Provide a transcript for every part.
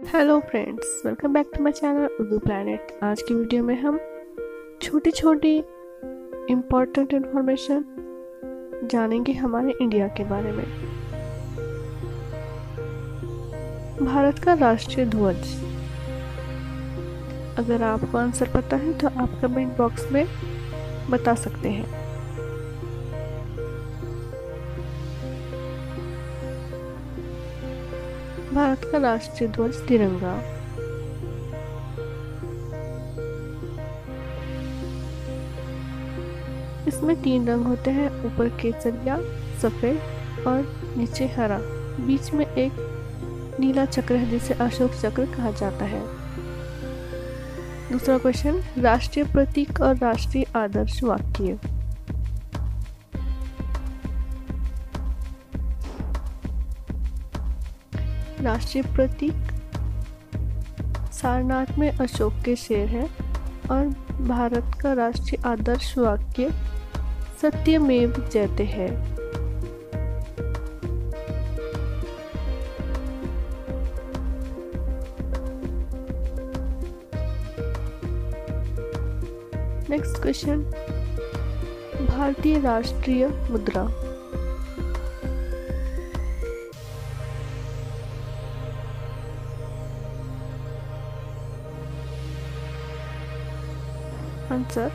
Hello friends, welcome back to my channel Urdu planet. आज की video में हम छोटी छोटी इम्पोर्टेंट इन्फॉर्मेशन जानेंगे हमारे इंडिया के बारे में। भारत का राष्ट्रीय ध्वज, अगर आपको आंसर पता है तो आप कमेंट बॉक्स में बता सकते हैं। भारत का राष्ट्रीय ध्वज तिरंगा। इसमें 3 रंग होते हैं, ऊपर केसरिया, सफेद और नीचे हरा। बीच में एक नीला चक्र है जिसे अशोक चक्र कहा जाता है। दूसरा क्वेश्चन, राष्ट्रीय प्रतीक और राष्ट्रीय आदर्श वाक्य। राष्ट्रीय प्रतीक सारनाथ में अशोक के शेर है और भारत का राष्ट्रीय आदर्श वाक्य सत्यमेव जयते है। नेक्स्ट क्वेश्चन, भारतीय राष्ट्रीय मुद्रा। आंसर,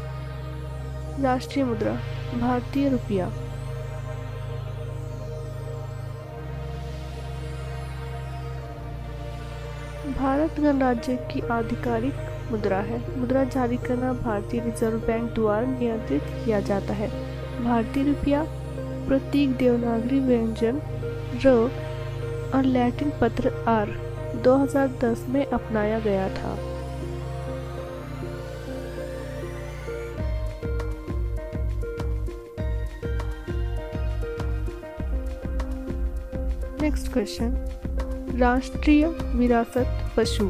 राष्ट्रीय मुद्रा भारतीय रुपया। भारत गणराज्य की आधिकारिक मुद्रा है। मुद्रा जारी करना भारतीय रिजर्व बैंक द्वारा नियंत्रित किया जाता है। भारतीय रुपया प्रतीक देवनागरी व्यंजन र और लैटिन पत्र आर 2010 में अपनाया गया था। नेक्स्ट क्वेश्चन, राष्ट्रीय विरासत पशु।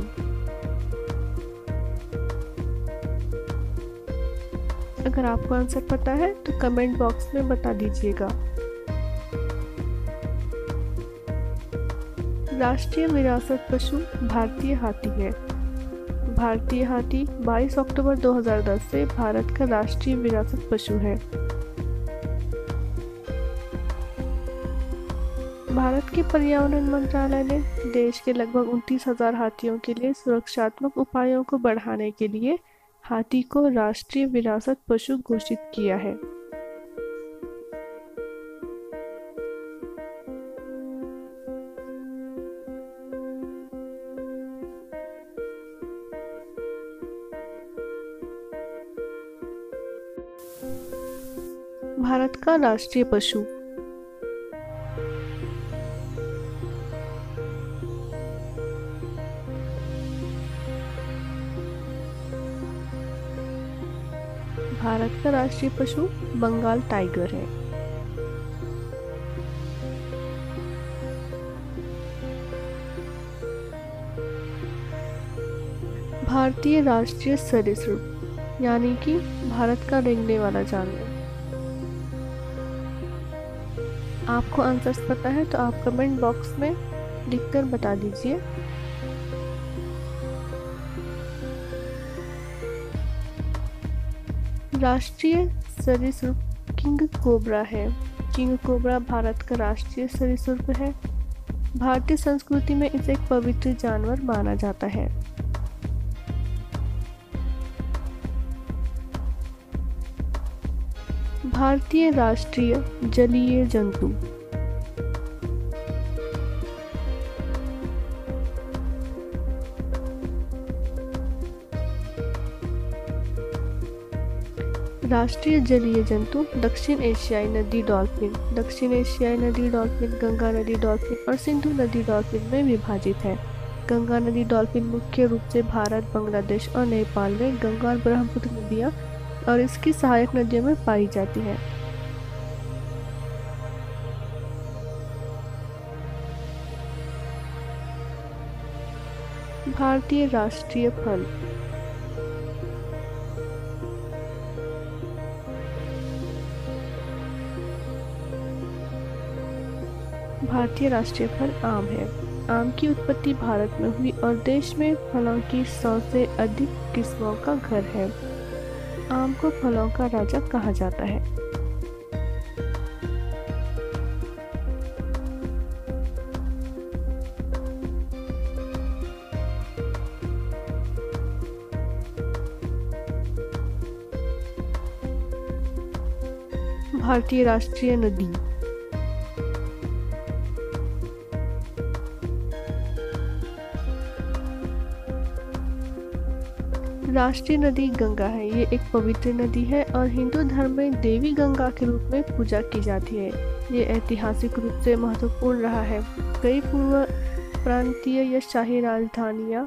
अगर आपको आंसर पता है तो कमेंट बॉक्स में बता दीजिएगा। राष्ट्रीय विरासत पशु भारतीय हाथी है। भारतीय हाथी 22 अक्टूबर 2010 से भारत का राष्ट्रीय विरासत पशु है। भारत के पर्यावरण मंत्रालय ने देश के लगभग 29,000 हाथियों के लिए सुरक्षात्मक उपायों को बढ़ाने के लिए हाथी को राष्ट्रीय विरासत पशु घोषित किया है। भारत का राष्ट्रीय पशु। भारत का राष्ट्रीय पशु बंगाल टाइगर है। भारतीय राष्ट्रीय सरीसृप यानी कि भारत का रेंगने वाला जानवर। आपको आंसर्स पता है तो आप कमेंट बॉक्स में लिखकर बता दीजिए। राष्ट्रीय सरीसृप किंग कोबरा है। किंग कोबरा भारत का राष्ट्रीय सरीसृप है। भारतीय संस्कृति में इसे एक पवित्र जानवर माना जाता है। भारतीय राष्ट्रीय जलीय जंतु। राष्ट्रीय जलीय जंतु दक्षिण एशियाई नदी डॉल्फिन, दक्षिण एशियाई नदी डॉल्फिन, गंगा नदी डॉल्फिन और सिंधु नदी डॉल्फिन में विभाजित है। गंगा नदी डॉल्फिन मुख्य रूप से भारत, बांग्लादेश और नेपाल में गंगा और ब्रह्मपुत्र नदियां और इसकी सहायक नदियों में पाई जाती है। भारतीय राष्ट्रीय फल। भारतीय राष्ट्रीय फल आम है। आम की उत्पत्ति भारत में हुई और देश में फलों की 100 से अधिक किस्मों का घर है। आम को फलों का राजा कहा जाता है। भारतीय राष्ट्रीय नदी। राष्ट्रीय नदी गंगा है। ये एक पवित्र नदी है और हिंदू धर्म में देवी गंगा के रूप में पूजा की जाती है। ये ऐतिहासिक रूप से महत्वपूर्ण रहा है। कई पूर्व प्रांतीय या शाही राजधानियां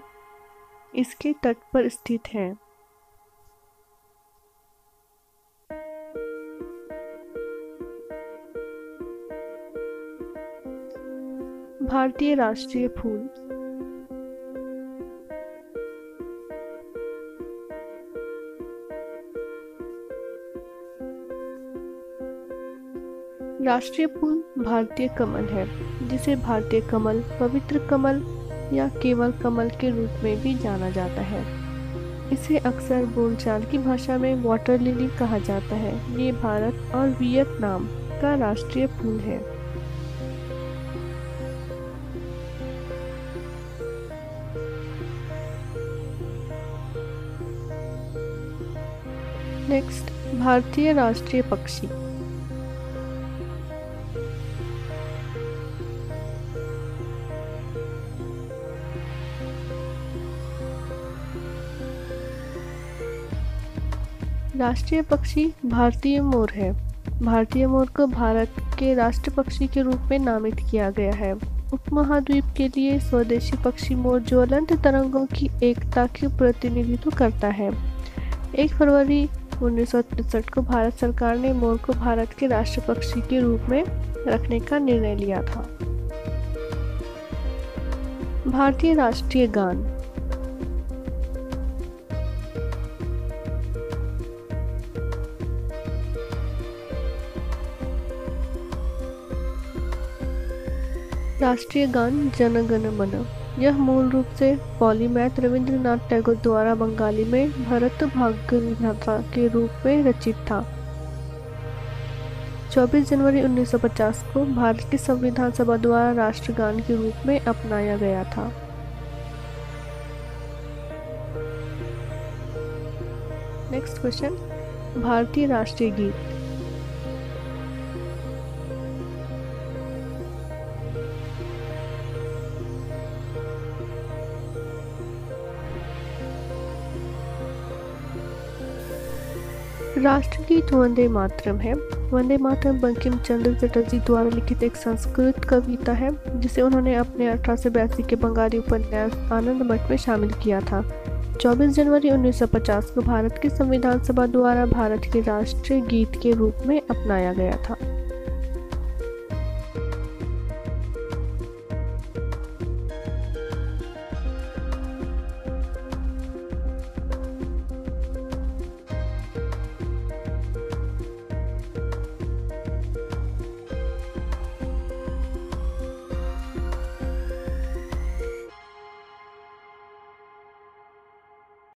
इसके तट पर स्थित हैं। भारतीय राष्ट्रीय फूल। राष्ट्रीय फूल भारतीय कमल है, जिसे भारतीय कमल, पवित्र कमल या केवल कमल के रूप में भी जाना जाता है। इसे अक्सर बोलचाल की भाषा में वाटर लिली कहा जाता है। ये भारत और वियतनाम का राष्ट्रीय फूल है। नेक्स्ट, भारतीय राष्ट्रीय पक्षी। राष्ट्रीय पक्षी भारतीय मोर है। भारतीय मोर को भारत के राष्ट्र पक्षी के रूप में नामित किया गया है। उपमहाद्वीप के लिए स्वदेशी पक्षी मोर ज्वलंत तरंगों की एकता की प्रतिनिधित्व करता है। 1 फरवरी 1963 को भारत सरकार ने मोर को भारत के राष्ट्र पक्षी के रूप में रखने का निर्णय लिया था। भारतीय राष्ट्रीय गान। राष्ट्रीय गान जन गण मन। यह मूल रूप से पॉलीमैथ रविंद्रनाथ टैगोर द्वारा बंगाली में भरत भाग्य विधाता के रूप में रचित था। 24 जनवरी 1950 को भारत की संविधान सभा द्वारा राष्ट्रगान के रूप में अपनाया गया था। नेक्स्ट क्वेश्चन, भारतीय राष्ट्रीय गीत। राष्ट्रगीत वंदे मातरम है। वंदे मातरम बंकिम चंद्र चटर्जी द्वारा लिखित एक संस्कृत कविता है, जिसे उन्होंने अपने 1882 के बंगाली उपन्यास आनंद मठ में शामिल किया था। 24 जनवरी 1950 को भारत की संविधान सभा द्वारा भारत के राष्ट्रीय गीत के रूप में अपनाया गया था।